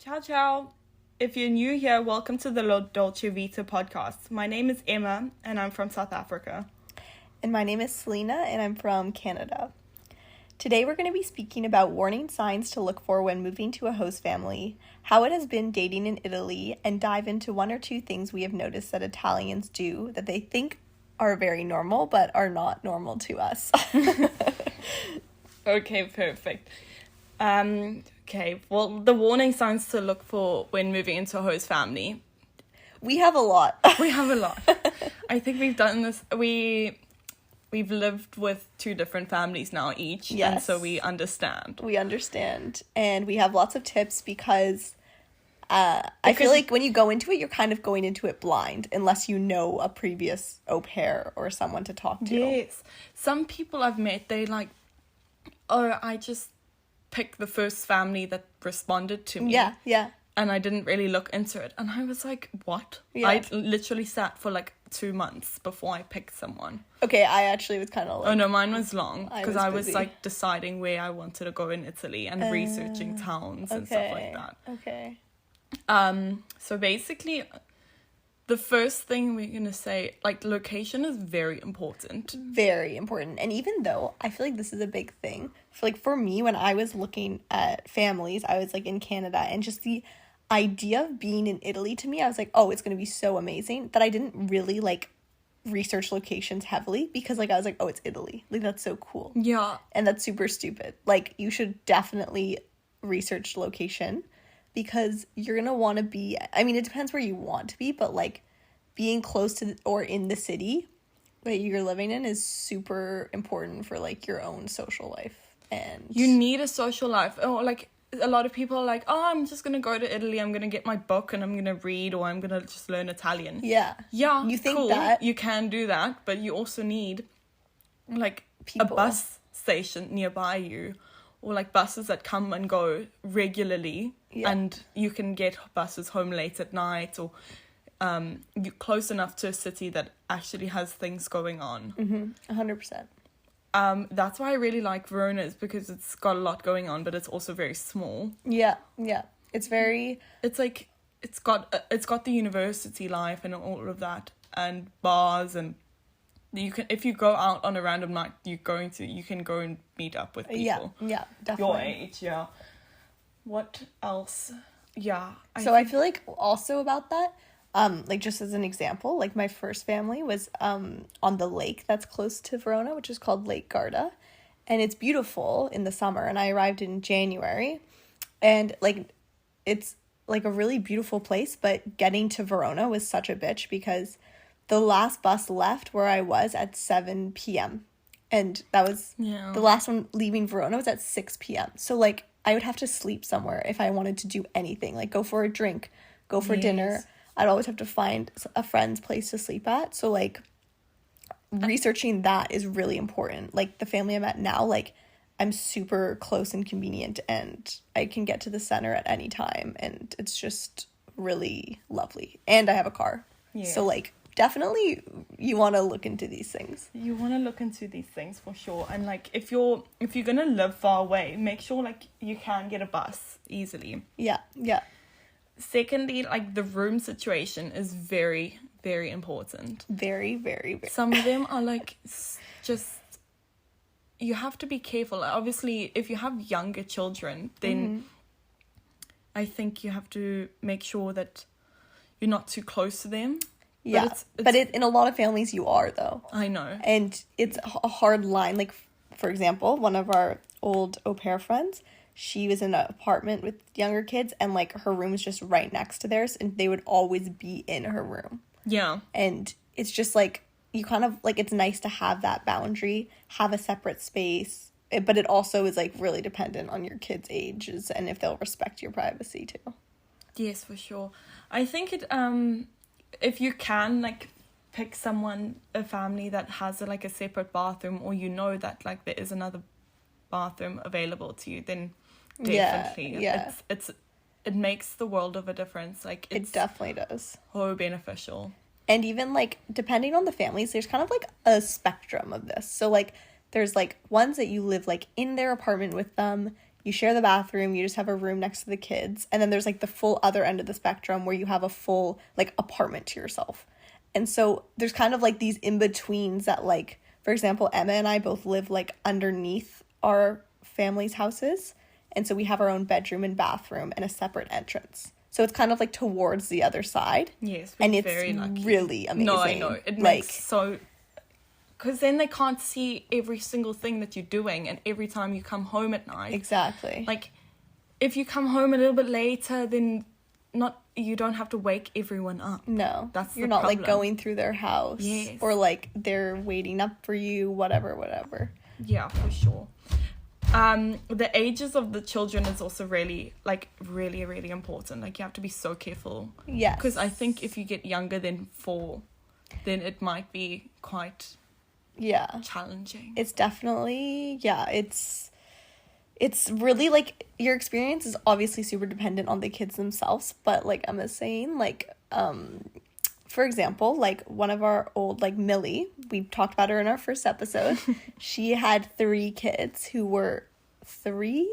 Ciao, ciao. If you're new here, welcome to the Dolce Vita podcast. My name is Emma, and I'm from South Africa. And my name is Selena, and I'm from Canada. Today we're going to be speaking about warning signs to look for when moving to a host family, how it has been dating in Italy, and dive into one or two things we have noticed that Italians do that they think are very normal, but are not normal to us. Okay, perfect. Okay, well, the warning signs to look for when moving into a host family. We have a lot. We have a lot. I think we've done this. We've lived with two different families now each. Yes. And so we understand. We understand. And we have lots of tips because I feel like when you go into it, you're kind of going into it blind unless you know a previous au pair or someone to talk to. Yes. Some people I've met, they like, oh, I just picked the first family that responded to me. Yeah. And I didn't really look into it. And I was like, what? Yeah. I literally sat for like 2 months before I picked someone. Okay, I actually was kind of like... Oh no, mine was long. Because I was busy. like deciding where I wanted to go in Italy and researching towns and stuff like that. Okay. So basically, the first thing we're going to say, like, location is very important. Very important. And even though I feel like this is a big thing, for me, when I was looking at families, I was like in Canada, and just the idea of being in Italy to me, I was like, oh, it's going to be so amazing, that I didn't really like research locations heavily because like I was like, oh, it's Italy. Like, that's so cool. Yeah. And that's super stupid. Like, you should definitely research location because you're going to want to be, I mean, it depends where you want to be, but like being close to or in the city that you're living in is super important for like your own social life. And you need a social life. Or like, a lot of people are like, oh, I'm just going to go to Italy. I'm going to get my book and I'm going to read, or I'm going to just learn Italian. Yeah. You think cool. that. You can do that, but you also need like People. a bus station nearby you, or like buses that come and go regularly. Yeah. And you can get buses home late at night, or you're close enough to a city that actually has things going on. 100%. That's why I really like Verona, is because it's got a lot going on, but it's also very small. Yeah. It's very... It's like it's got the university life and all of that, and bars, and you can, if you go out on a random night, you can go and meet up with people. Yeah, definitely. Your age, yeah. What else? Yeah. I feel like also about that, like just as an example, like my first family was on the lake that's close to Verona, which is called Lake Garda, and it's beautiful in the summer, and I arrived in January, and like it's like a really beautiful place, but getting to Verona was such a bitch because the last bus left where I was at 7 p.m. and that was the last one leaving Verona was at 6 p.m. So like I would have to sleep somewhere if I wanted to do anything, like go for a drink, go for dinner. I'd always have to find a friend's place to sleep at. So, like, researching that is really important. Like, the family I'm at now, like, I'm super close and convenient, and I can get to the center at any time, and it's just really lovely. And I have a car. Yes. So, like, definitely you want to look into these things. You want to look into these things for sure. And, like, if you're going to live far away, make sure, like, you can get a bus easily. Yeah. Secondly, like, the room situation is very, very important. Very, very, very. Some of them are, like, just... You have to be careful. Obviously, if you have younger children, then I think you have to make sure that you're not too close to them. Yeah, but in a lot of families you are, though. I know. And it's a hard line. Like, for example, one of our old au pair friends... She was in an apartment with younger kids, and, like, her room was just right next to theirs, and they would always be in her room. Yeah. And it's just, like, you kind of, like, it's nice to have that boundary, have a separate space, but it also is, like, really dependent on your kids' ages and if they'll respect your privacy, too. Yes, for sure. I think it, if you can, like, pick a family that has, like, a separate bathroom, or you know that, like, there is another bathroom available to you, then... Definitely. Yeah. It makes the world of a difference. Like, it definitely does. So beneficial. And even, like, depending on the families, there's kind of, like, a spectrum of this. So, like, there's, like, ones that you live, like, in their apartment with them. you share the bathroom, you just have a room next to the kids, and then there's like the full other end of the spectrum where you have a full like apartment to yourself. And so there's kind of like these in-betweens that, like, for example, Emma and I both live like underneath our family's houses, and so we have our own bedroom and bathroom and a separate entrance. So it's kind of like towards the other side. Yes, and it's very lucky. Really amazing. No, I know. It makes so... Because then they can't see every single thing that you're doing, and every time you come home at night. Exactly. Like, if you come home a little bit later, then you don't have to wake everyone up. No. That's You're the not problem. like going through their house. Yes. Or like they're waiting up for you, whatever. Yeah, for sure. The ages of the children is also really, really important. Like, you have to be so careful. Yes. Because I think if you get younger than 4, then it might be quite challenging. It's definitely, it's really, like, your experience is obviously super dependent on the kids themselves, but like Emma's saying, like, for example, like, one of our old, like, Millie, we talked about her in our first episode. She had 3 kids who were 3,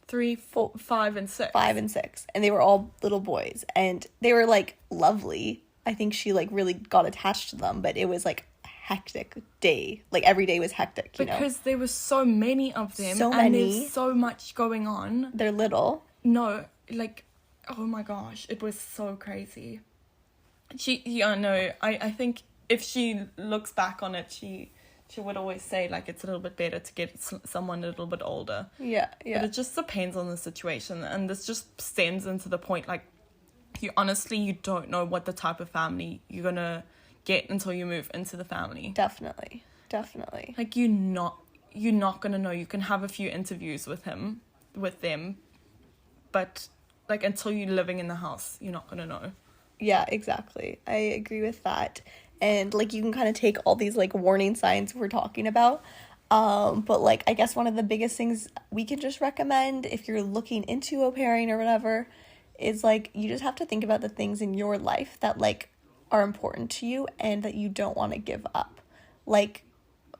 4, 5, and 6. 5 and 6. And they were all little boys. And they were, like, lovely. I think she, like, really got attached to them. But it was, like, hectic day. Like, every day was hectic, you know? Because there was so many of them. So and many. there's so much going on. They're little. No, like, oh my gosh. It was so crazy. I think if she looks back on it, she would always say, like, it's a little bit better to get someone a little bit older. Yeah. But it just depends on the situation, and this just stems into the point, like, you don't know what the type of family you're gonna get until you move into the family. Definitely. Like, you're not gonna know. You can have a few interviews with them, but, like, until you're living in the house, you're not gonna know. Yeah, exactly. I agree with that. And, like, you can kind of take all these, like, warning signs we're talking about. But, like, I guess one of the biggest things we can just recommend if you're looking into au pairing or whatever is, like, you just have to think about the things in your life that, like, are important to you and that you don't want to give up. Like,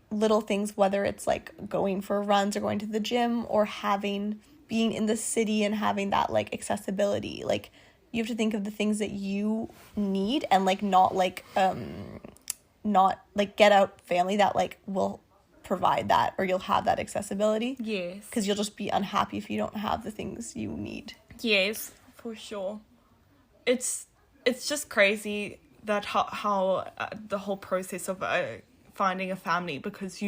little things, whether it's, like, going for runs or going to the gym or being in the city and having that, like, accessibility. Like, you have to think of the things that you need and, like, not get out family that, like, will provide that or you'll have that accessibility. Yes. Because you'll just be unhappy if you don't have the things you need. Yes, for sure. It's just crazy that how the whole process of finding a family, because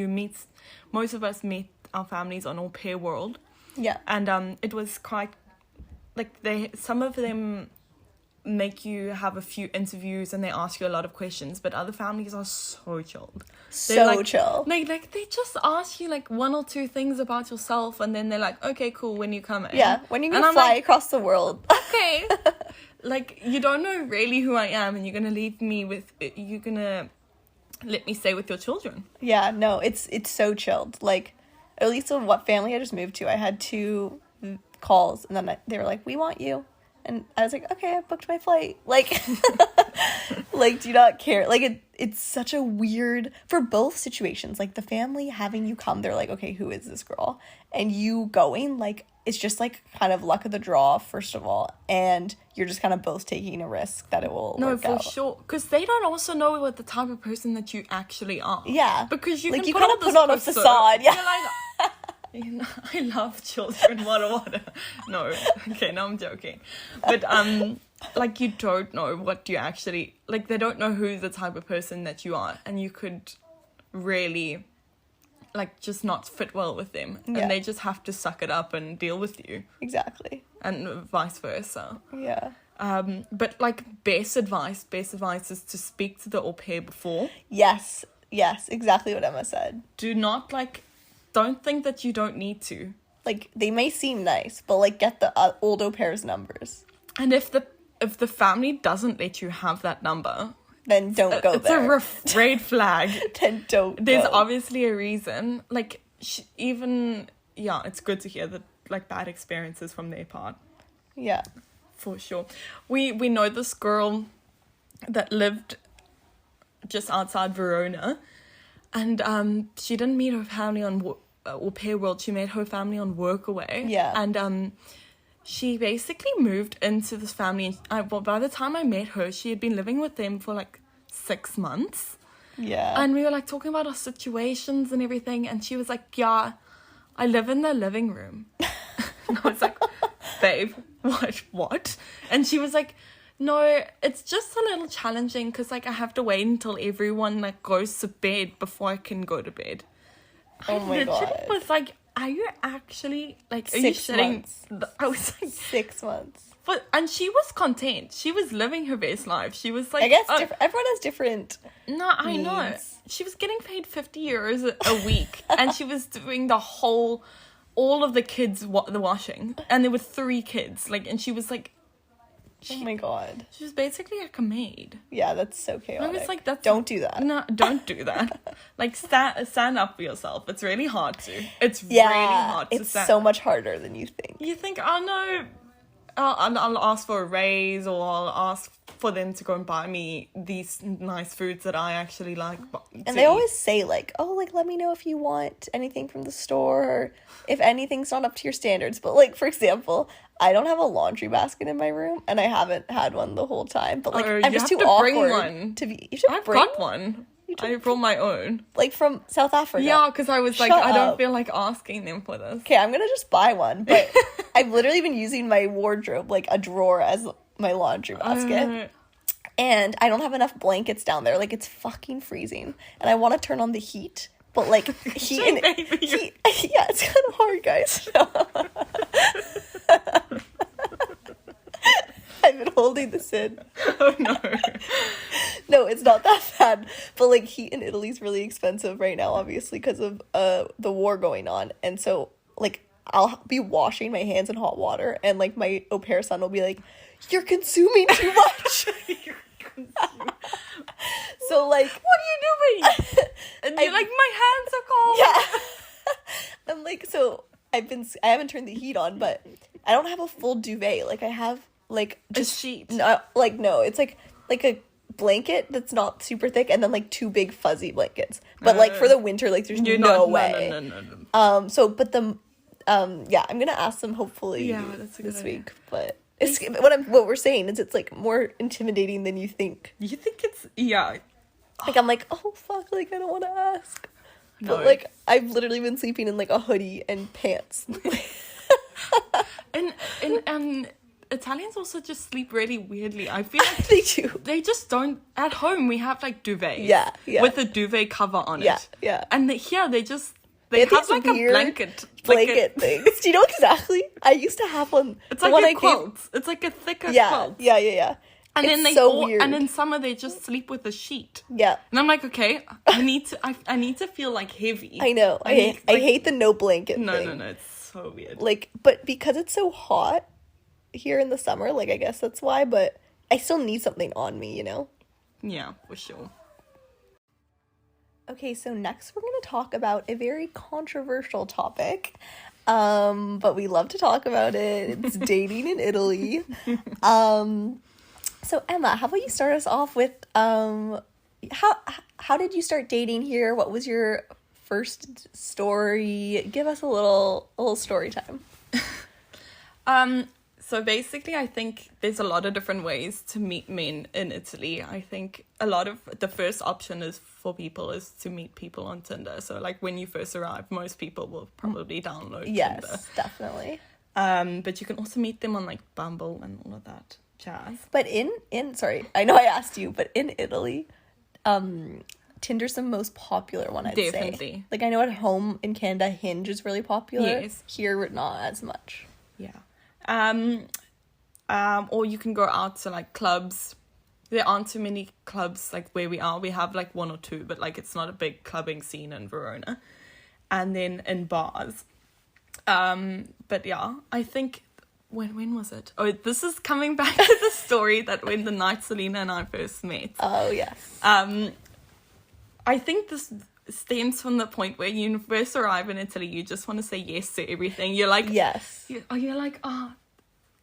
most of us meet our families on Au Pair World. Yeah. And it was quite, like, some of them make you have a few interviews and they ask you a lot of questions, but other families are so chilled. Chill. Like they just ask you, like, 1 or 2 things about yourself, and then they're like, okay, cool, when you come in. Yeah, when you're gonna fly across the world. Okay. Like, you don't know really who I am, and you're gonna let me stay with your children. Yeah, no, it's so chilled. Like, at least with what family I just moved to, I had 2 calls, and then they were like, we want you. And I was like, okay, I booked my flight. Like, like, do not care. Like, it's such a weird, for both situations, like, the family having you come, they're like, okay, who is this girl? And you going, like, it's just, like, kind of luck of the draw, first of all. And you're just kind of both taking a risk that it will work out. No, for sure. Because they don't also know what the type of person that you actually are. Yeah. Because you like, can you kind of put on a facade. Yeah. You're like, I love children, what. No, okay, now I'm joking. But, like, you don't know what you actually, like, they don't know who the type of person that you are, and you could really, like, just not fit well with them. Yeah. And they just have to suck it up and deal with you. Exactly. And vice versa. Yeah. But, like, best advice is to speak to the au pair before. Yes, exactly what Emma said. Do not, like, don't think that you don't need to. Like, they may seem nice, but, like, get the old au pair's numbers. And if the family doesn't let you have that number, then don't go there. It's a red flag. Then don't There's go. obviously a reason. Like, it's good to hear that, like, bad experiences from their part. Yeah. For sure. We know this girl that lived just outside Verona, and she didn't meet her family au pair world, she met her family on Workaway. Yeah. And she basically moved into this family, and by the time I met her, she had been living with them for like 6 months. Yeah. And we were like talking about our situations and everything, and she was like, yeah, I live in the living room. And I was like, babe, what? And she was like, no, it's just a little challenging because like I have to wait until everyone like goes to bed before I can go to bed. Oh my God. I was like, are you actually like, are 6 you sitting? months. I was like, 6 months. and she was content. She was living her best life. She was like, I guess everyone has different no, I know. needs. She was getting paid 50 euros a week, and she was doing all of the kids the washing, and there were 3 kids. Like, and she was like, Oh my God. she was basically like a maid. Yeah, that's so chaotic. I was like, don't do that. No, don't do that. Like, stand up for yourself. It's really hard to. It's Yeah, really hard to it's stand. so much harder than you think. You think, oh no, I'll ask for a raise, or I'll ask for them to go and buy me these nice foods that I actually like. And they always say like, oh, like, let me know if you want anything from the store, or if anything's not up to your standards. But like, for example, I don't have a laundry basket in my room, and I haven't had one the whole time. But like, I'm just too awkward to be. You should I've bring got one. I brought my own. Like from South Africa. Yeah, because I was like, Shut I don't up. feel like asking them for this. Okay, I'm gonna just buy one. But I've literally been using my wardrobe, like a drawer, as my laundry basket. And I don't have enough blankets down there. Like, it's fucking freezing. And I want to turn on the heat. But, like, heat yeah, it's kind of hard, guys. I've been holding this in. Oh, no. No, it's not that bad. But, like, heat in Italy is really expensive right now, obviously, because of the war going on. And so, like, I'll be washing my hands in hot water, and, like, my au pair son will be like, you're consuming too much. So, like, what are you doing? And you're like, my hands are cold. Yeah. I'm like, so I haven't turned the heat on, but I don't have a full duvet. Like, I have like just a sheet. No, it's like a blanket that's not super thick, and then like 2 big fuzzy blankets. But like for the winter, like there's no way. No. So, but yeah, I'm gonna ask them hopefully that's a good this idea. week, but. It's, what we're saying is it's like more intimidating than you think. You think it's Like, I'm like, oh fuck, like I don't want to ask. No. But like I've literally been sleeping in like a hoodie and pants. and Italians also just sleep really weirdly. I feel like They do. They just don't. At home we have like duvets. Yeah. With a duvet cover on it. Yeah. And here they have like a blanket things. Do you know exactly? I used to have one. It's like a quilt. It's like a thicker quilt. Yeah. And it's then so weird. And in summer they just sleep with a sheet. Yeah. And I'm like, okay, I need to feel like heavy. I know. I hate the no blanket thing. No, it's so weird. Like, but because it's so hot here in the summer, like I guess that's why, but I still need something on me, you know? Yeah, for sure. Okay, so next we're going to talk about a very controversial topic, but we love to talk about it. It's dating in Italy. So Emma, how about you start us off with how did you start dating here? What was your first story? Give us a little story time. So basically, I think there's a lot of different ways to meet men in Italy. I think a lot of the first option is to meet people on Tinder. So like when you first arrive, most people will probably download Tinder. Yes, definitely. But you can also meet them on like Bumble and all of that jazz. But sorry, I know I asked you, but in Italy, Tinder's the most popular one, I'd say. Definitely. Like I know at home in Canada, Hinge is really popular. Yes. Here, not as much. Yeah. Or you can go out to like clubs. There aren't too many clubs like where we are. We have like 1 or 2, but like it's not a big clubbing scene in Verona. And then in bars. But yeah, I think when was it? Oh, this is coming back to the story that when the night Selena and I first met. Oh yes. I think this stems from the point where you first arrive in Italy, you just want to say yes to everything. You're like, yes. You're like,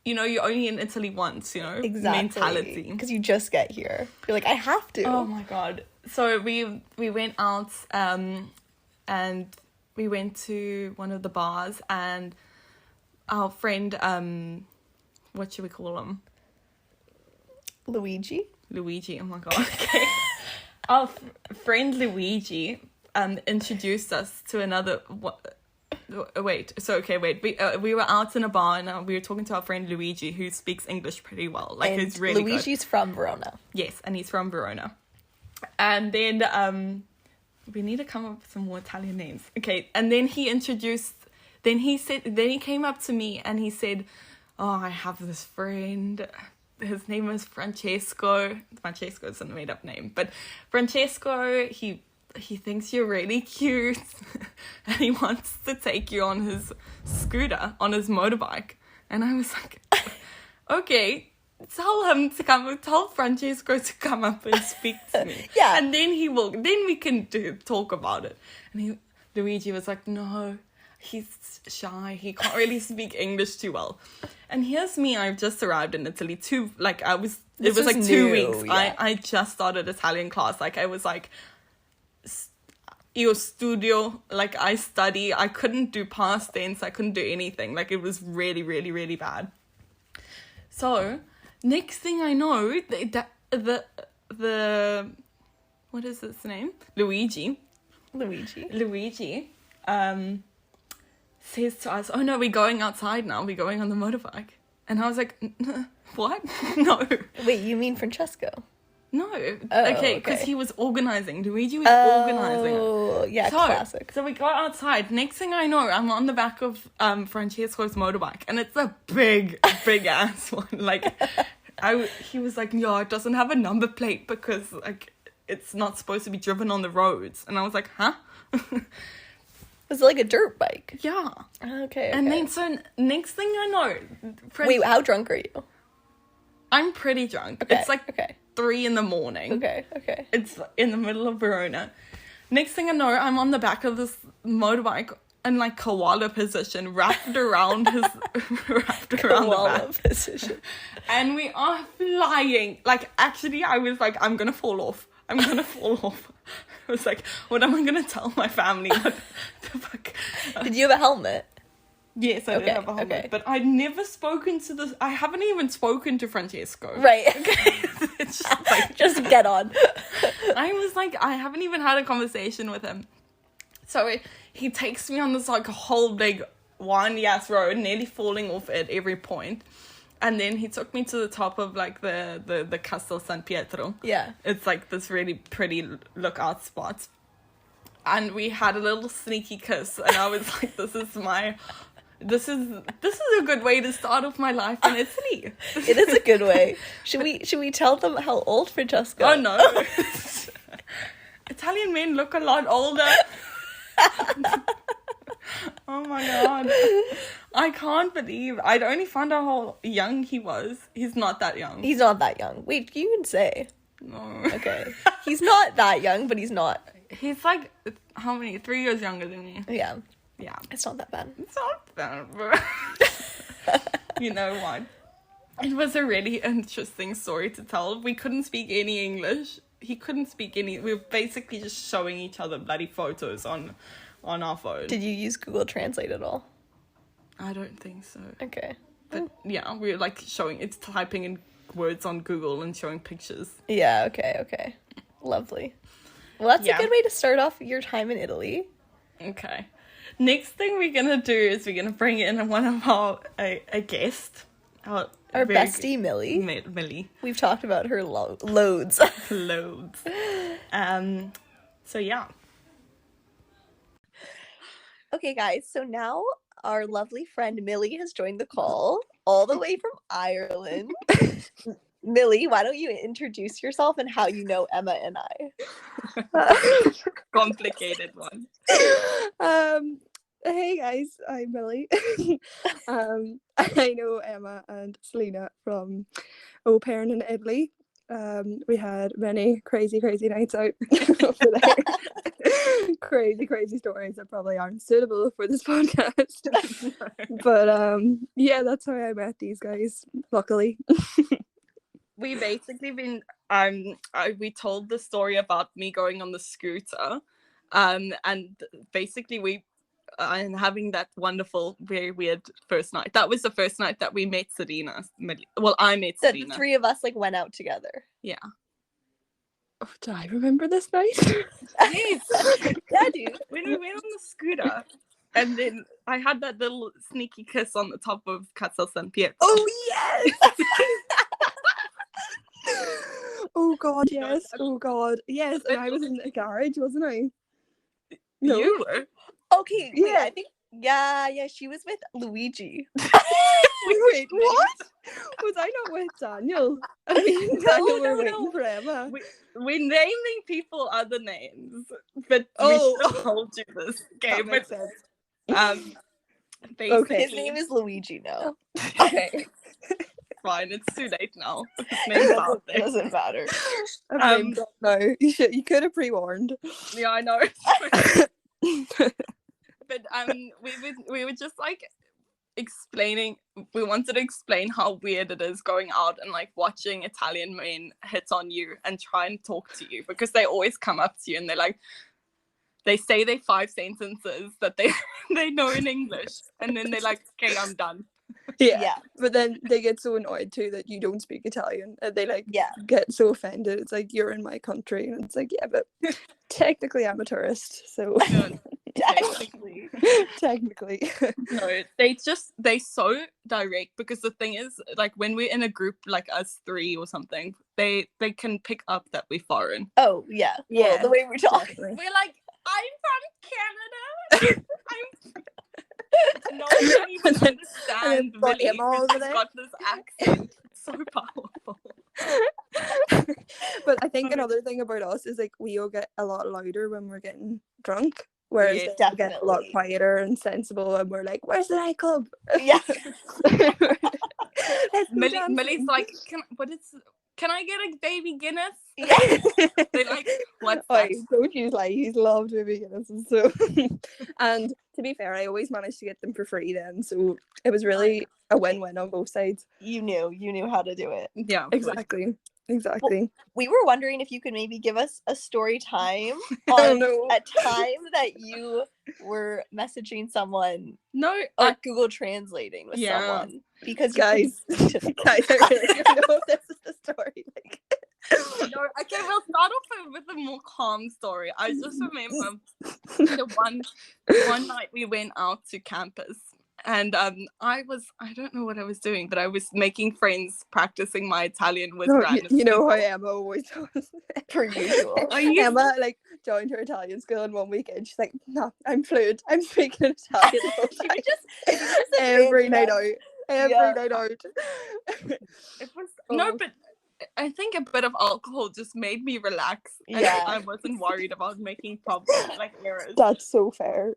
you're only in Italy once, Exactly. Mentality. Because you just get here. You're like, I have to. Oh my God. So we went out, and we went to one of the bars, and our friend, what should we call him? Luigi. Oh my god. Okay. Our friend Luigi introduced us to another. Wait. We were out in a bar, and we were talking to our friend Luigi, who speaks English pretty well. Like, and he's really Luigi's good. from Verona. Yes, and he's from Verona. And then we need to come up with some more Italian names. Okay, and then he came up to me and he said, "Oh, I have this friend. His name is Francesco. Francesco is a made-up name, but Francesco, he thinks you're really cute and he wants to take you on his scooter, on his motorbike." And I was like, okay, tell Francesco to come up and speak to me. Yeah. And then we can talk about it. And Luigi was like, no, he's shy. He can't really speak English too well. And here's me, I've just arrived in Italy. It was like 2 weeks. Yeah. I just started Italian class. Like, I was like, io studio, like, I study. I couldn't do past tense. I couldn't do anything. Like, it was really, really, really bad. So, next thing I know, the what is his name? Luigi. Says to us, "Oh no, we're going outside now. We're going on the motorbike." And I was like, "What? No." Wait, you mean Francesco? No. Oh, okay, because okay. he was organizing. Luigi was organizing. Oh, yeah, classic. So we got outside. Next thing I know, I'm on the back of Francesco's motorbike, and it's a big ass one. Like, he was like, "Yeah, it doesn't have a number plate because like it's not supposed to be driven on the roads." And I was like, "Huh?" Was it like a dirt bike? Yeah. Okay. And then so next thing I know, wait, how drunk are you? I'm pretty drunk. Okay, It's like 3 a.m. Okay. It's in the middle of Verona. Next thing I know, I'm on the back of this motorbike in like koala position, wrapped around the back. Position. And we are flying. Like, actually, I was like, I'm gonna fall off. I was like, what am I gonna tell my family? What the fuck? Did you have a helmet? Yes, I did have a helmet. Okay. But I'd never spoken to this. I haven't even spoken to Francesco. Right. It's just like, just get on. I was like, I haven't even had a conversation with him. So he takes me on this like whole big windy ass road, nearly falling off at every point. And then he took me to the top of like the Castel San Pietro. Yeah. It's like this really pretty lookout spot. And we had a little sneaky kiss, and I was like, this is a good way to start off my life in Italy. It is a good way. Should we tell them how old Francesco? Oh no. Italian men look a lot older. Oh my god. I can't believe I'd only found out how young he was. He's not that young. He's not that young. Wait, you can say. No. Okay. He's not that young, but he's not. He's like, how many? 3 years younger than me. Yeah. Yeah. It's not that bad. It's not bad, but you know what? It was a really interesting story to tell. We couldn't speak any English. He couldn't speak any. We were basically just showing each other bloody photos on our phone. Did you use Google Translate at all? I don't think so. Okay. But yeah, we were like typing in words on Google and showing pictures. Yeah, okay. Lovely. Well, that's a good way to start off your time in Italy. Okay. Next thing we're going to do is we're going to bring in one of a guest. Our bestie, Millie. Millie. We've talked about her loads. Loads. So yeah. Okay, guys, so now our lovely friend Millie has joined the call all the way from Ireland. Millie, why don't you introduce yourself and how you know Emma and I? Complicated one. Hey guys, I'm Millie. I know Emma and Selena from au pairing in Italy. We had many crazy nights out over there. crazy stories that probably aren't suitable for this podcast. But yeah, that's how I met these guys, luckily. We basically been we told the story about me going on the scooter, and basically we and having that wonderful, very weird first night. That was the first night that we met Selena. Well, I met The Selena. three of us like went out together. Yeah. Oh, do I remember this night? Yes. Yeah, dude. When we went on the scooter, and then I had that little sneaky kiss on the top of Castel San Pietro. Oh yes. Oh god, yes. Oh god, yes. And I was in the garage, wasn't I? No. You were? Okay, wait, Yeah. I think yeah, she was with Luigi. Wait, what? Was I not with Daniel? I mean, Daniel no, were no. waiting for Emma. We're naming people other names, but Oh. we should hold you this game. That makes sense. Basically, Okay. His name is Luigi now. Okay. fine. It's too late now. His It name's out there. doesn't matter. No, you could have pre-warned. Yeah, I know. But we were just like explaining. We wanted to explain how weird it is going out and like watching Italian men hit on you and try and talk to you, because they always come up to you and they're like, they say their 5 sentences that they know in English, and then they're like, okay, I'm done. Yeah. But then they get so annoyed too that you don't speak Italian, and they like get so offended. It's like, you're in my country, and it's like, yeah, but technically I'm a tourist, so technically. No, they so direct, because the thing is, like, when we're in a group like us 3 or something, they can pick up that we're foreign. Oh yeah. Well, the way we're talking. We're like, I'm from Canada. No one can even understand Billy, because he's got this accent. It's so powerful. But I think another thing about us is like, we all get a lot louder when we're getting drunk, whereas Yeah, they get a lot quieter and sensible, and we're like, where's the nightclub? Yeah. Millie's like, can I get a baby Guinness? Yeah. They're like, what's Oh, that? don't use he's loved baby Guinnesses, so and to be fair, I always managed to get them for free then, so it was really a win-win on both sides. You knew how to do it. Yeah, Exactly. We were wondering if you could maybe give us a story time Oh, on no. a time that you were messaging someone No, or Google translating with someone, because guys, I really don't know if this is the story. Like, no, okay, we'll start off with a more calm story. I just remember the one night we went out to campus, and I don't know what I was doing, but I was making friends, practicing my Italian with random you know people. how Emma always does. per usual. Emma like joined her Italian school, and 1 weekend she's like, no, I'm fluent, I'm speaking Italian the whole time. Every night out. It was no, but I think a bit of alcohol just made me relax, and I wasn't worried about making problems like errors. That's so fair.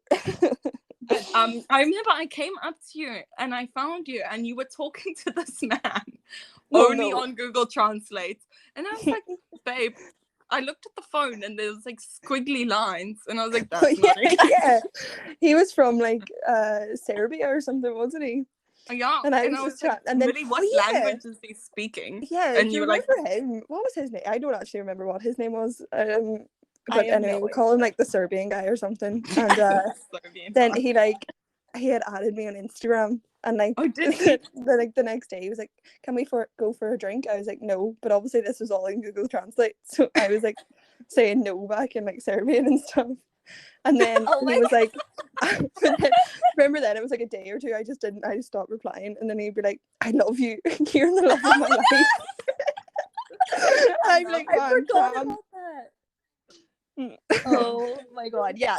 But I remember I came up to you and I found you, and you were talking to this man on Google Translate, and I was like, babe, I looked at the phone and there was like squiggly lines, and I was like, that's not it. Yeah, he was from like Serbia or something, wasn't he? Yeah, and I was like, and then really, what language is he speaking? Yeah, and you were like, him. What was his name? I don't actually remember what his name was. But anyway, we'll call him like the Serbian guy or something. And then he had added me on Instagram, and like, the next day he was like, can we go for a drink? I was like, no, but obviously this was all in Google Translate, so I was like saying no back in like Serbian and stuff. And then he was like, remember then it was like a day or two, I just stopped replying, and then he'd be like, I love you, you're the love of my life. I'm like, I forgot about that. Oh my god, yeah,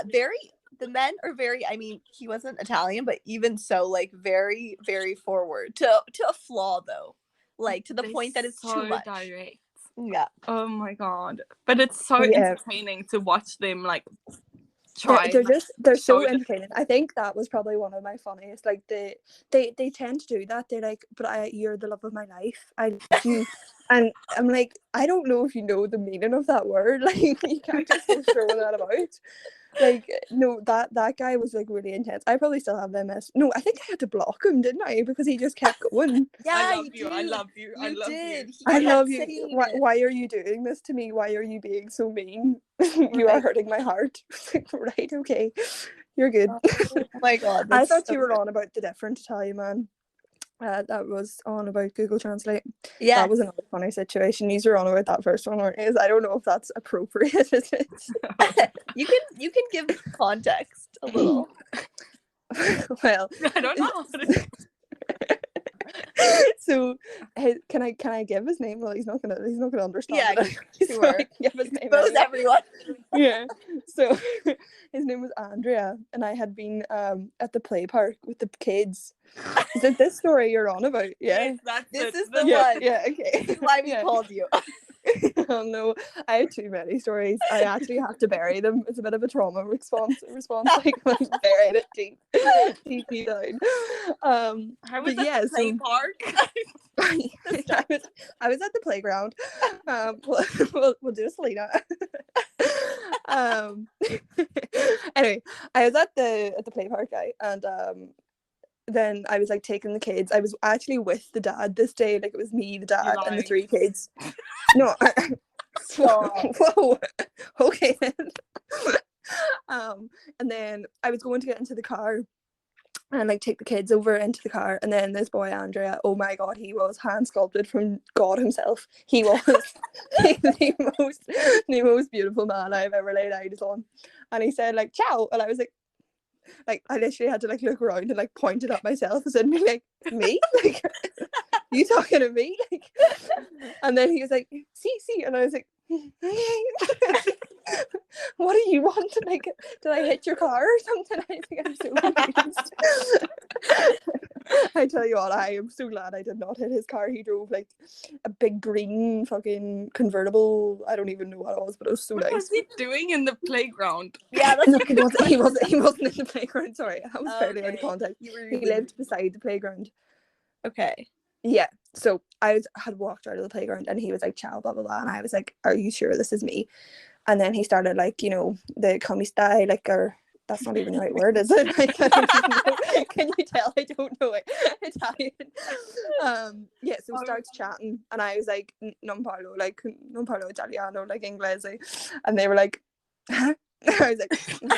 the men are very, I mean, he wasn't Italian, but even so, like, very, very forward to a flaw, though, like, to the point that it's so too much direct. Yeah. Oh my god, but it's so entertaining to watch them like try. They're so entertaining. I think that was probably one of my funniest. Like they tend to do that. They're like, but you're the love of my life, I love you. And I'm like, I don't know if you know the meaning of that word. Like, you can't just go throwing that about. Like, no, that guy was like really intense. I probably still have them as no. I think I had to block him, didn't I? Because he just kept going. I love you. I love you. You I love did. you. I He love kept you. saying it. Why are you doing this to me? Why are you being so mean? You are Right. hurting my heart. Right, okay. You're good. Oh my god. I That's thought so you were good. on about the different Italian man. That was on about Google Translate. Yeah. That was another funny situation. You were on about that first one, weren't you? I don't know if that's appropriate. You can give context a little. Well, I don't know. so can I give his name? Well, he's not gonna understand. Yeah, it anyway, so sure. I can give his name Expose anyway. everyone. Yeah. So his name was Andrea, and I had been at the play park with the kids. Is it this story you're on about? Yeah. Yes, that's This it. is the Yeah. one. Yeah. Okay. This is why we Yeah. called you. Oh no, I had too many stories. I actually have to bury them. It's a bit of a trauma response. Like buried it deep down. I was But at the play so park. I was at the playground. We'll do a Selena. Anyway, I was at the play park, and then I was like taking the kids. I was actually with the dad this day. Like it was me, the dad, and the lying. 3 kids. No. Stop. Whoa. Okay then. And then I was going to get into the car and like take the kids over into the car, and then this boy Andrea, oh my god, he was hand sculpted from God himself. He was the most beautiful man I've ever laid eyes on. And he said like ciao, and I was like I literally had to like look around and like point it at myself and be like, me? Like you talking to me? Like, and then he was like, see, and I was like, what do you want? Like, did I hit your car or something? I think I'm so confused. I tell you what, I am so glad I did not hit his car. He drove like a big green fucking convertible. I don't even know what it was, but it was so What nice. was he doing in the playground? Yeah, that's No, he wasn't in the playground. Sorry, that was fairly out of Okay. context. You were He really- lived beside the playground. Okay. Yeah, so had walked out of the playground, and he was like, ciao, blah blah blah, and I was like, are you sure this is me? And then he started like, you know, the come stai, like, or that's not even the right word, is it? Like, I don't even know. Can you tell I don't know Italian? Yeah, so starts chatting, and I was like, non parlo italiano, like inglese, and they were like, huh? I was like, and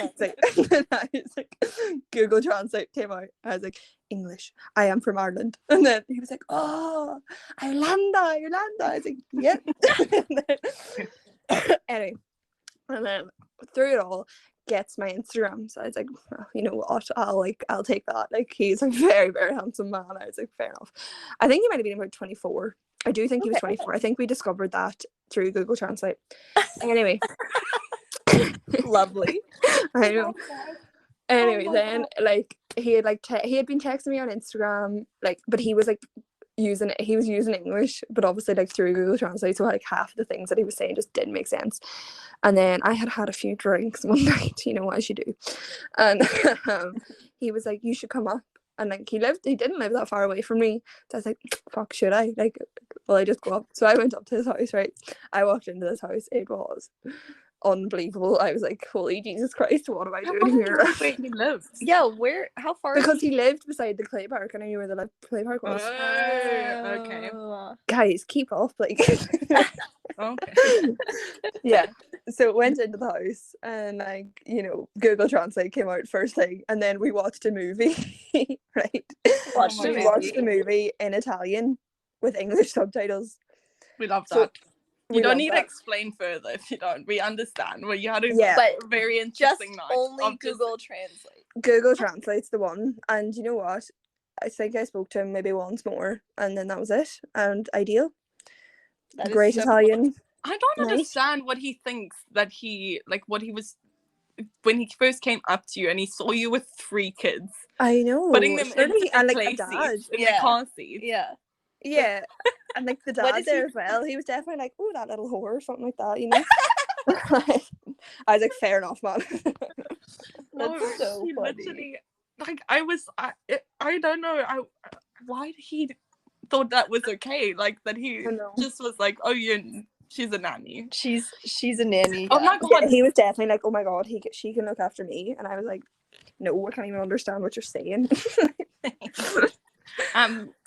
I was like, Google Translate came out. I was like, English. I am from Ireland. And then he was like, oh, Irlanda. I was like, yep. Anyway, and then through it all, gets my Instagram. So I was like, well, you know what? I'll take that. Like he's a very, very handsome man. I was like, fair enough. I think he might have been about 24. I do think he was 24. I think we discovered that through Google Translate. Anyway. Lovely. I know. Anyway, then like he had been texting me on Instagram, like, but he was using English, but obviously like through Google Translate, so like half the things that he was saying just didn't make sense. And then I had a few drinks one night, you know, as you do, and he was like, you should come up. And like he didn't live that far away from me, so I was like, fuck, should I? Like, well, I just go up. So I went up to his house, right? I walked into this house. It was unbelievable. I was like, holy Jesus Christ, what am I doing here? Where he lives. Yeah, how far? Because he lived beside the play park, and I knew where the play park was. Oh, okay. Guys, keep off, like. Okay. Yeah, so went into the house, and like, you know, Google Translate came out first thing, and then we watched a movie. Right, Watched we watched the movie in Italian with English subtitles. We love that. So, you don't need to explain further if you don't. We understand. Well, you had a very interesting just night. only Google Translate. Google Translate's the one, and you know what? I think I spoke to him maybe once more, and then that was it. And ideal. That Great so Italian. I don't Nice. understand what he thinks that he, like, what he was when he first came up to you and he saw you with 3 kids. I know. Putting them in the and like play a dad. seats, in the car seats. Yeah. Yeah. And like the dad there as well. He was definitely like, oh, that little whore or something like that, you know. I was like, fair enough, man. That's so he funny. literally, like, I don't know why he thought that was okay, like that he just was like, oh, She's a nanny. She's a nanny. Oh my god. Yeah, he was definitely like, oh my god, she can look after me, and I was like, no, I can't even understand what you're saying.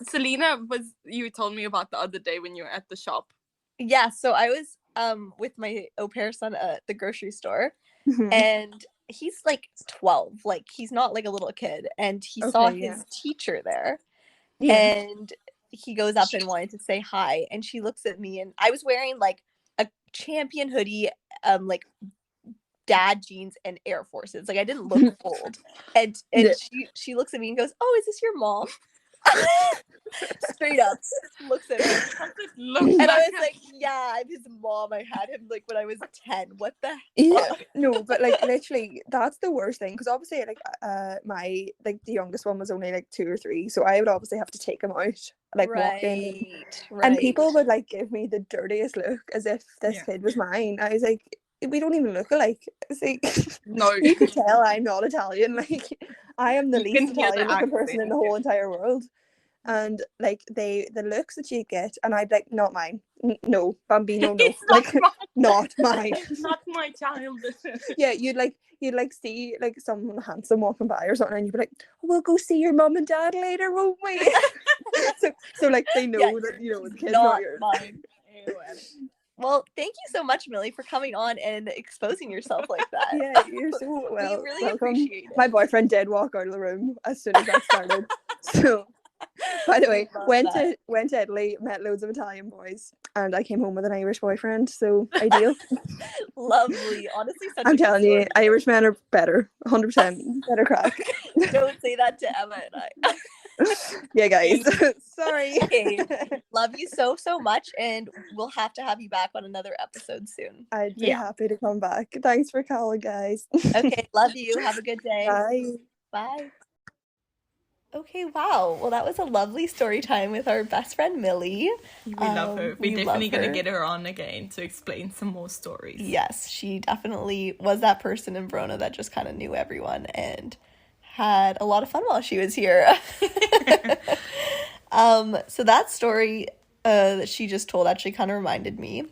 Selena, you told me about the other day when you were at the shop. Yeah, so I was with my au pair son at the grocery store, Mhm. and he's like 12, like he's not like a little kid, and he saw his teacher there, and he goes up and wanted to say hi, and she looks at me, and I was wearing like a Champion hoodie, like dad jeans and Air Forces, like I didn't look old, and she looks at me and goes, "Oh, is this your mom?" Straight up looks at me, and I was like, yeah, I'm his mom. I had him like when I was 10. What the fuck? No, but like literally that's the worst thing, because obviously like my like the youngest one was only like 2 or 3, so I would obviously have to take him out, like walking, and people would like give me the dirtiest look as if this kid was mine. I was like, we don't even look alike. It's like, no, you could tell I'm not Italian. Like, I am the least Italian looking person in the whole entire world. And like the looks that you get, and I'd like, not mine. No, Bambino, no, like not mine. Not my child. Yeah, you'd like see like someone handsome walking by or something, and you'd be like, oh, we'll go see your mum and dad later, won't we? so like they know that, you know, the kid's not yours. Mine. Well, thank you so much, Millie, for coming on and exposing yourself like that. Yeah, you're so we really welcome. Appreciate it. My boyfriend did walk out of the room as soon as that started. So, by the way, went to Italy, met loads of Italian boys, and I came home with an Irish boyfriend. So ideal. Lovely, honestly. I'm telling you, Irish men are better, 100% better crack. Don't say that to Emma and I. Yeah, guys. Sorry. Okay. Love you so much, and we'll have to have you back on another episode soon. I'd be happy to come back. Thanks for calling, guys. Okay, love you. Have a good day. Bye. Bye. Okay, wow. Well, that was a lovely story time with our best friend Millie. We love her. We're definitely going to get her on again to explain some more stories. Yes, she definitely was that person in Verona that just kind of knew everyone and had a lot of fun while she was here. So that story that she just told actually kind of reminded me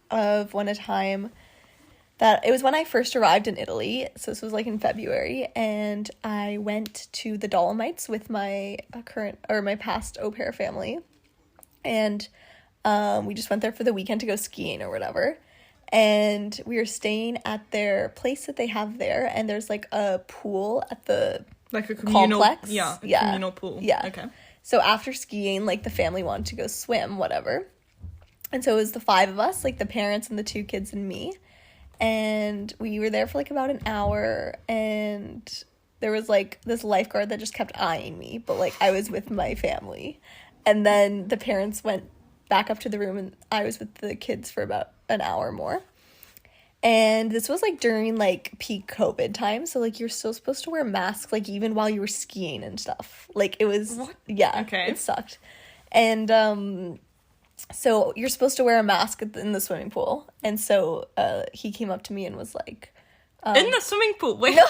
of a time that it was when I first arrived in Italy. So this was like in February, and I went to the Dolomites with my my past au pair family, and we just went there for the weekend to go skiing or whatever. And we were staying at their place that they have there, and there's like a pool at the like a communal complex. Communal pool. Yeah. Okay. So after skiing, like the family wanted to go swim, whatever. And so it was the 5 of us, like the parents and the 2 kids and me. And we were there for like about an hour, and there was like this lifeguard that just kept eyeing me, but like I was with my family. And then the parents went back up to the room, and I was with the kids for about an hour more. And this was like during like peak COVID time, so like you're still supposed to wear masks like even while you were skiing and stuff. Like it was it sucked. And so you're supposed to wear a mask in the swimming pool. And so he came up to me and was like... in the swimming pool? Wait. No,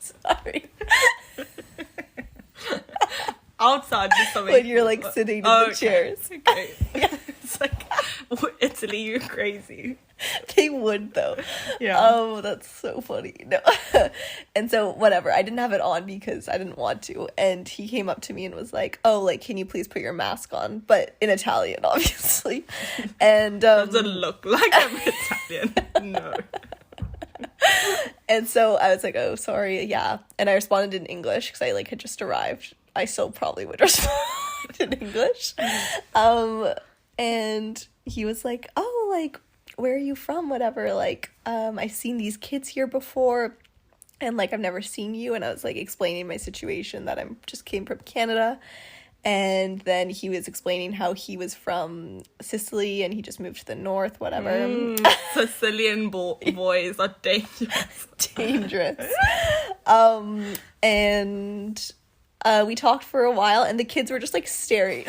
sorry. Outside the swimming pool. When you're like sitting in the chairs. Okay. It's like, Italy, you're crazy. They would though. Yeah. Oh, that's so funny. No. And so whatever, I didn't have it on because I didn't want to, and he came up to me and was like, oh, like, can you please put your mask on, but in Italian, obviously. And doesn't look like I'm Italian. No. And so I was like, oh, sorry, yeah. And I responded in English because I like had just arrived. I still probably would respond in English. And he was like, oh, like, where are you from, whatever, like, I've seen these kids here before, and like I've never seen you. And I was like explaining my situation, that I just came from Canada. And then he was explaining how he was from Sicily and he just moved to the north, whatever. Sicilian boys are dangerous. And we talked for a while, and the kids were just like staring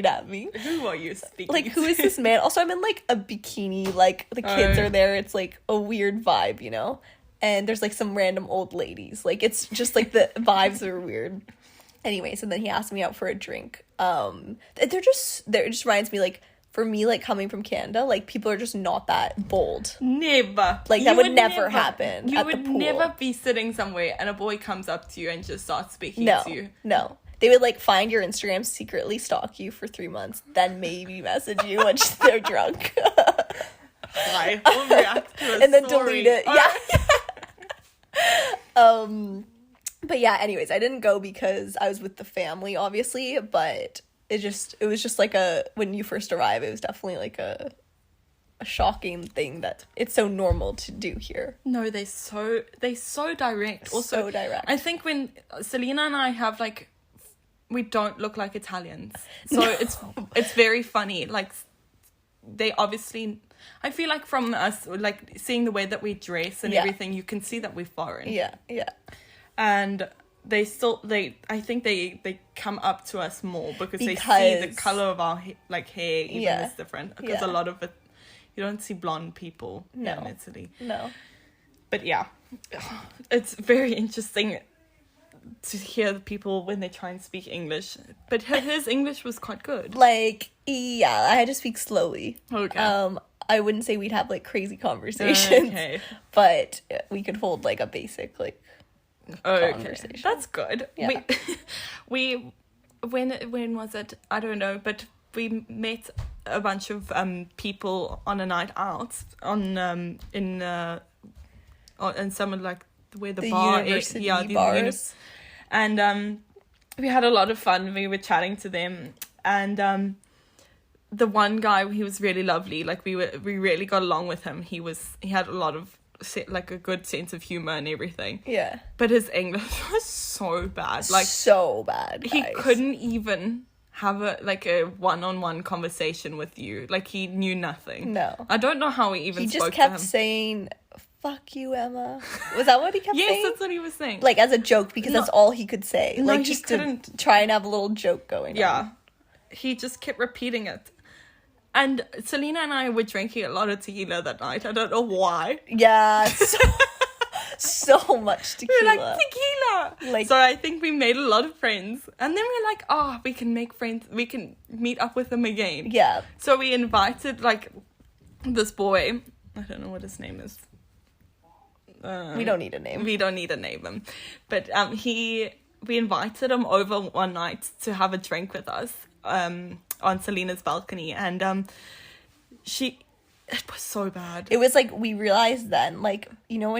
at me. Who are you speaking Like, who is this man? Also, I'm in like a bikini, like the kids are there. It's like a weird vibe, you know? And there's like some random old ladies. Like, it's just like the vibes are weird. Anyways, and then he asked me out for a drink. It just reminds me, like, for me, like, coming from Canada, like, people are just not that bold. Never. Like, that would never happen You at the would pool. never be sitting somewhere and a boy comes up to you and just starts speaking No, to you. no. They would, like, find your Instagram, secretly stalk you for 3 months, then maybe message you when they're drunk. Hi, we'll react to a and then story. delete it. Yeah. But yeah, anyways, I didn't go because I was with the family, obviously, but it was just like when you first arrive, it was definitely like a shocking thing that it's so normal to do here. No, they're so direct. Also, so direct. I think when Selena and I have, like, we don't look like Italians, so it's very funny. Like, they obviously, I feel like from us, like, seeing the way that we dress and everything, you can see that we're foreign. Yeah. And I think they come up to us more because they see the color of our hair even is different, because a lot of it, you don't see blonde people in Italy. No. But yeah, it's very interesting to hear the people when they try and speak English. But his English was quite good. Like, yeah, I had to speak slowly. Okay. I wouldn't say we'd have, like, crazy conversations. Okay. But we could hold, like, a basic, like, conversation. That's good. Yeah. We when was it? I don't know, but we met a bunch of people on a night out in some of, like, where the bar is. Yeah, the bars. And we had a lot of fun. We were chatting to them, and the one guy, he was really lovely. Like, we really got along with him. He had a lot of, like, a good sense of humor and everything. Yeah. But his English was so bad. Like, so bad, guys. He couldn't even have a one-on-one conversation with you. Like, he knew nothing. No. I don't know how he even spoke to him. He just kept saying, "Fuck you, Emma." Was that what he kept saying? Yes, that's what he was saying. Like, as a joke, because that's all he could say. No, like, he just couldn't. to try and have a little joke going on. Yeah. He just kept repeating it. And Selena and I were drinking a lot of tequila that night. I don't know why. Yeah, so much tequila. We're like, tequila! Like, so I think we made a lot of friends. And then we're like, we can make friends. We can meet up with them again. Yeah. So we invited, like, this boy. I don't know what his name is. We don't need a name. We don't need to name him. But we invited him over one night to have a drink with us. On Selena's balcony, and it was so bad. It was like, we realized then, like, you know,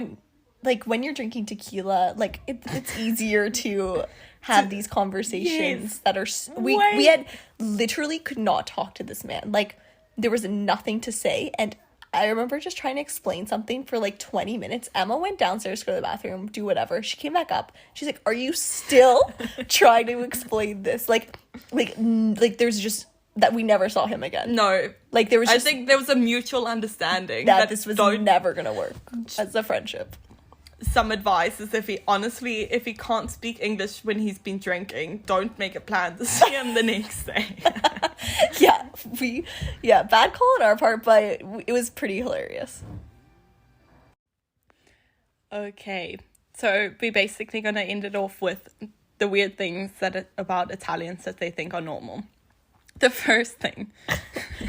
when you're drinking tequila, like, it's easier to have these conversations that are we had literally could not talk to this man. Like, there was nothing to say, and I remember just trying to explain something for like 20 minutes. Emma went downstairs to go to the bathroom, do whatever. She came back up. She's like, "Are you still trying to explain this?" Like there's just that we never saw him again. No. Like, there was just, I think there was a mutual understanding that this was never going to work as a friendship. Some advice is if he can't speak English when he's been drinking, don't make a plan to see him the next day. Bad call on our part, but it was pretty hilarious. Okay, so we're basically going to end it off with the weird things about Italians that they think are normal. The first thing,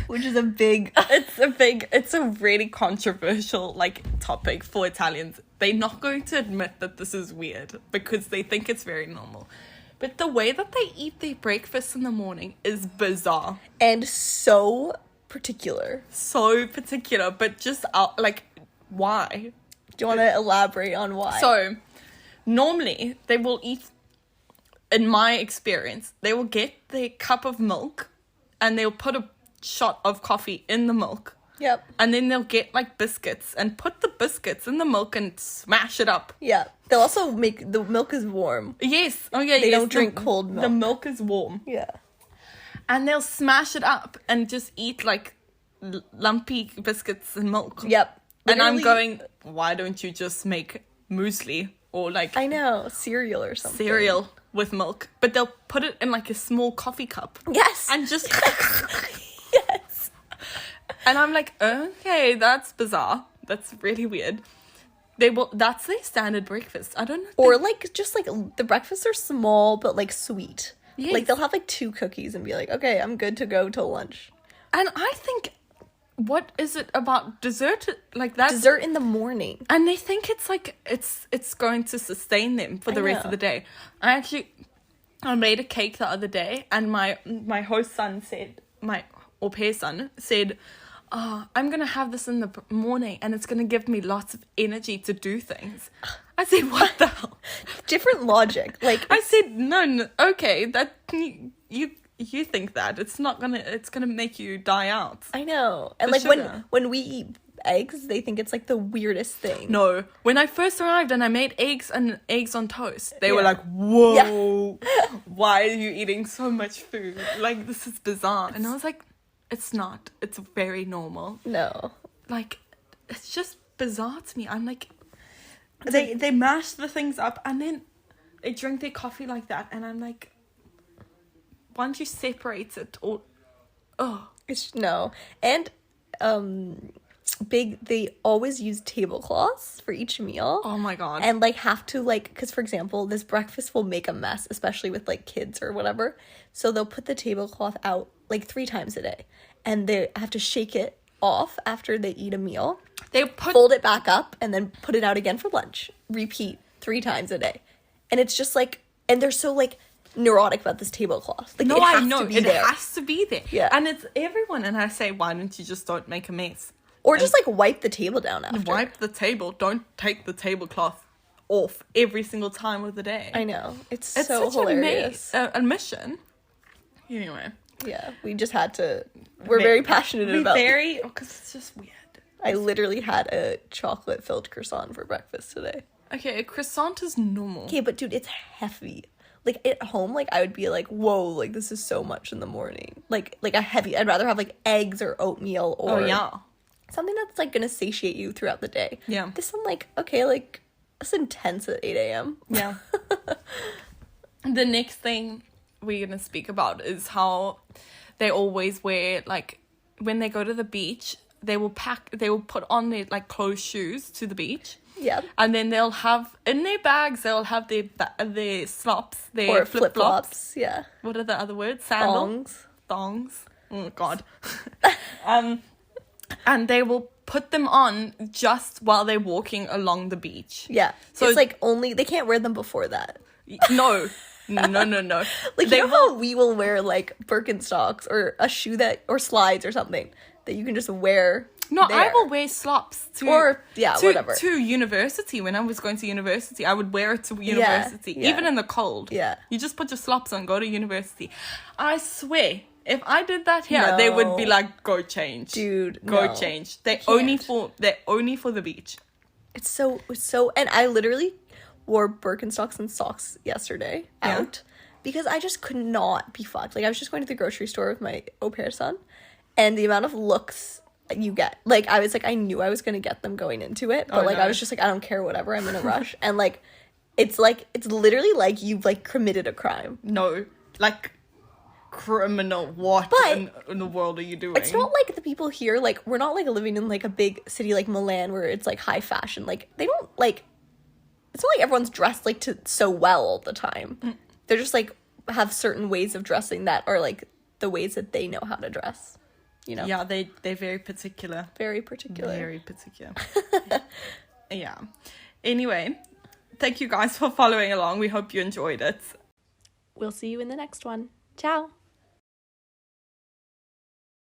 which is it's a really controversial, like, topic for Italians. They're not going to admit that this is weird because they think it's very normal. But the way that they eat their breakfast in the morning is bizarre. And so particular. So particular, but just, like, why? Do you want to elaborate on why? So, normally, they will eat, in my experience, they will get their cup of milk and they'll put a shot of coffee in the milk. Yep. And then they'll get, like, biscuits and put the biscuits in the milk and smash it up. Yeah. They'll also make, the milk is warm. Yes. Oh, yeah, They don't drink cold milk. The milk is warm. Yeah. And they'll smash it up and just eat, like, lumpy biscuits and milk. Yep. And I'm going, why don't you just make muesli or, like... I know, cereal or something. Cereal with milk. But they'll put it in, like, a small coffee cup. Yes. And just... Yes. And I'm like, okay, that's bizarre. That's really weird. That's their standard breakfast. I don't know. Or, like, just, like, the breakfasts are small, but, like, sweet. Yes. Like, they'll have, like, 2 cookies and be like, okay, I'm good to go till lunch. And I think, what is it about dessert like that? Dessert in the morning. And they think it's like, it's going to sustain them for the rest of the day. I made a cake the other day, and my host son said, my au pair son said, oh, I'm going to have this in the morning and it's going to give me lots of energy to do things. I said, what the hell? Different logic. Like, I said, no, okay, that you think that. It's going to make you die out. I know. And The like sugar. when we eat eggs, they think it's like the weirdest thing. No, when I first arrived and I made eggs on toast, they were Yeah. like, whoa, why are you eating so much food? Like, this is bizarre. And I was like, it's not. It's very normal. No. Like, it's just bizarre to me. I'm like, they mash the things up and then they drink their coffee like that. And I'm like, why don't you separate it? Or, oh. It's no. And they always use tablecloths for each meal. Oh my God. And like have to like, because for example, this breakfast will make a mess, especially with like kids or whatever. So they'll put the tablecloth out like 3 times a day, and they have to shake it off after they eat a meal. They fold it back up and then put it out again for lunch. Repeat 3 times a day. And it's just like, and they're so like neurotic about this tablecloth. Like, no, it has I know. to be It there. has to be there. Yeah. And it's everyone. And I say, why don't you just don't make a mess? Or just like wipe the table down after. Wipe the table. Don't take the tablecloth off every single time of the day. I know. It's so such hilarious. a mission. Anyway. Yeah, we just had to. We're very passionate about it. Because it's just weird. I literally had a chocolate-filled croissant for breakfast today. Okay, a croissant is normal. Okay, but dude, it's heavy. Like, at home, like, I would be like, whoa, like, this is so much in the morning. Like a heavy, I'd rather have, like, eggs or oatmeal or something that's, like, gonna satiate you throughout the day. Yeah. This, I'm like, okay, like, that's intense at 8 a.m. Yeah. The next thing we're gonna speak about is how they always wear, like, when they go to the beach, they will put on their, like, closed shoes to the beach. Yeah. And then they'll have, in their bags, they'll have their slops, their Or flip-flops. Yeah. What are the other words? Thongs. Oh, God. And they will put them on just while they're walking along the beach. Yeah. So it's like only, they can't wear them before that. No. No. Like, you know how we will wear, like, Birkenstocks or a shoe or slides or something that you can just wear. No, there. I will wear slops whatever. to university. When I was going to university, I would wear it to university, even in the cold. Yeah. You just put your slops on, go to university. I swear, if I did that here, they would be like, go change. Dude, go change. They're only for the beach. It's so, and I literally wore Birkenstocks and socks yesterday out because I just could not be fucked. Like, I was just going to the grocery store with my au pair son, and the amount of looks you get, like, I was like, I knew I was going to get them going into it, but I was just like, I don't care, whatever, I'm in a rush. And like, it's literally like you've like committed a crime. No, like, criminal. What in the world are you doing? It's not like the people here, like, we're not like living in like a big city like Milan where it's like high fashion. Like, they don't like, it's not like everyone's dressed like so well all the time. They're just like have certain ways of dressing that are like the ways that they know how to dress, you know? Yeah, they're very particular. Very particular. Very particular. Yeah. Anyway, thank you guys for following along. We hope you enjoyed it. We'll see you in the next one. Ciao.